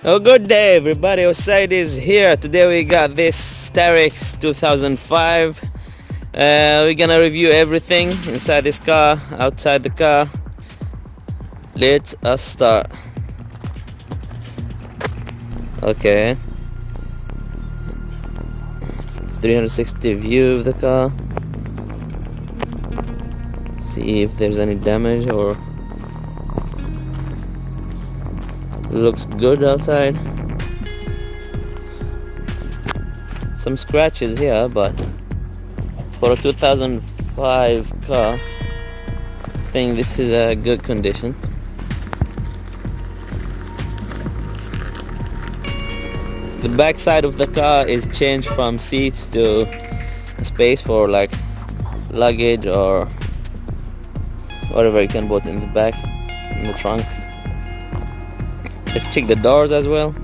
Oh, good day everybody, USADOS here. Today we got this STAREX 2005. We're gonna review everything inside this car, outside the car. Let us start. Okay. 360 view of the car. See if there's any damage or looks good outside. Some scratches here, but for a 2005 car, I think this is a good condition. The back side of the car is changed from seats to a space for like luggage or whatever you can put in the back, in the trunk. Let's check the doors as well.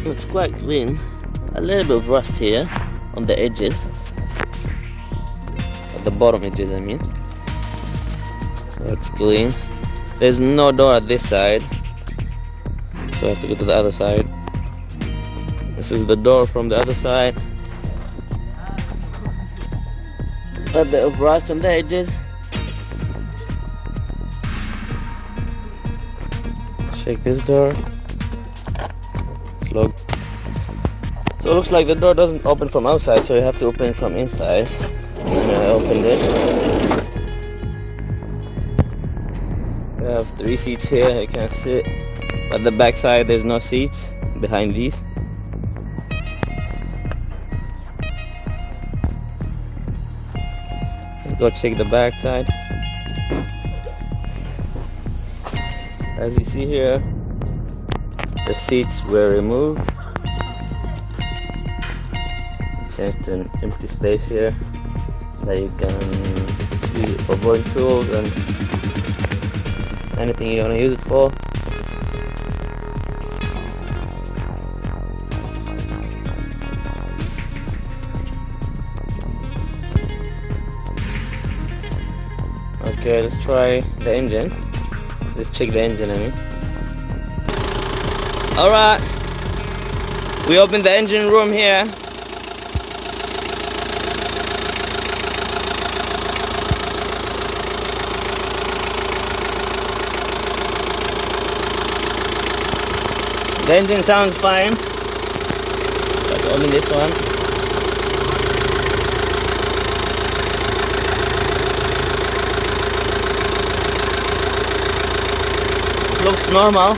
Looks quite clean. A little bit of rust here on the edges, at the bottom edges I mean. Looks clean. There's no door at this side, so I have to go to the other side. This is the door from the other side. A bit of rust on the edges. Check this door. It's locked. So it looks like the door doesn't open from outside, so you have to open it from inside. And I opened it. We have 3 seats here, you can't sit. At the back side there's no seats behind these. Let's go check the back side. As you see here, the seats were removed. Changed to an empty space here that you can use it for bowling tools and anything you want to use it for. Okay, let's try the engine. Let's check the engine, I mean. Alright, we open the engine room here. The engine sounds fine. Let's open this one. Looks normal.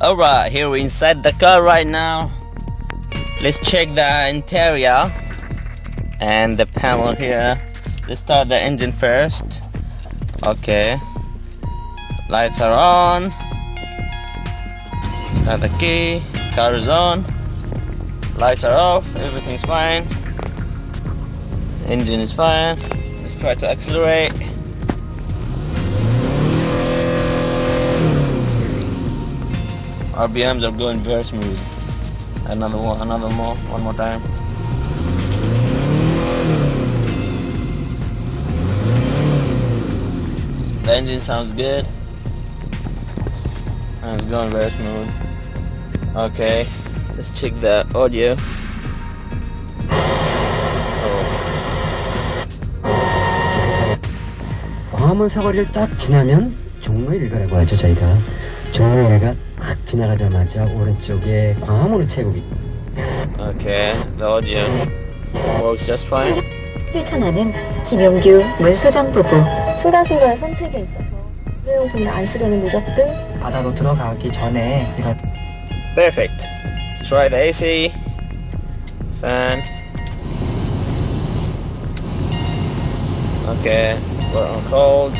Alright, here we're inside the car right now. Let's check the interior and the panel here. Let's start the engine first. Okay. Lights are on. Start the key. Car is on. Lights are off. Everything's fine. Engine is fine. Let's try to accelerate. RPMs are going very smooth. One more time. The engine sounds good. And it's going very smooth. Okay, let's check the audio. 광화문 사거리를 딱 지나면 종로 일가라고 하죠. 저희가 종로 일가 확 지나가자마자 오른쪽에 광화문 우체국이. Okay, the audio works just fine. 실천하는 김용규 문소장 부부. 순간순간 선택에 있어서 일회용품을 안 쓰려는 노력 등 바다로 들어가기 전에 이런. Perfect. Let's try the AC, fan. Okay, we're on cold.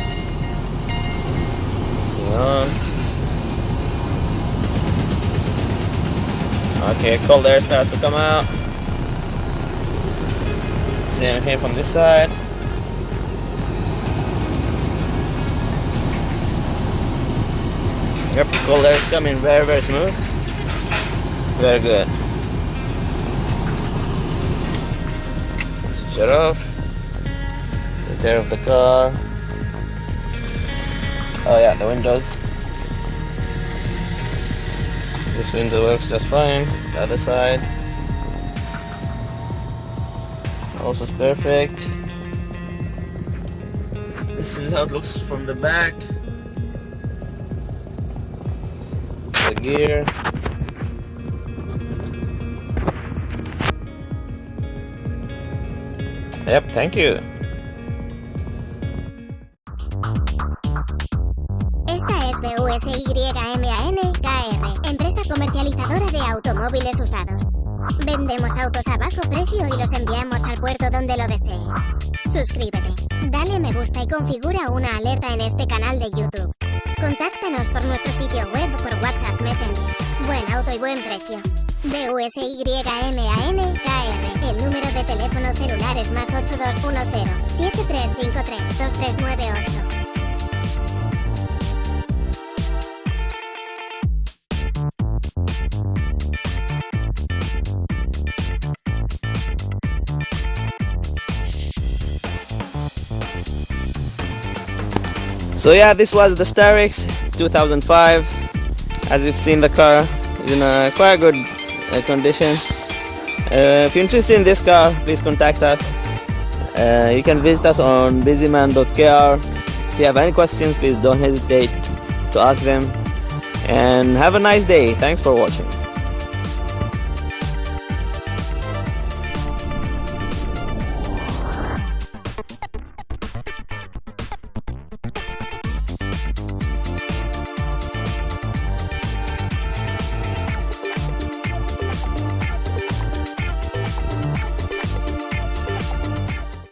Hang on. Okay, cold air starts to come out. Same here from this side. Yep, color is coming very smooth. Very good. Switch it off. The interior of the car. Oh yeah, the windows. This window works just fine. The other side also is perfect. This is how it looks from the back. The gear. Yep, thank you. Esta es BUSYMAN.KR, empresa comercializadora de automóviles usados. Vendemos autos a bajo precio y los enviamos al puerto donde lo desee. Suscríbete, dale me gusta y configura una alerta en este canal de YouTube. Contáctanos por nuestro sitio web o por WhatsApp Messenger. Buen auto y buen precio. BUSYMAN.KR. El número de teléfono celular es +8210 7353 2398. So yeah, this was the STAREX 2005. As you've seen, the car is in a quite good condition. If you're interested in this car, please contact us. You can visit us on busyman.kr. If you have any questions, please don't hesitate to ask them. And have a nice day. Thanks for watching.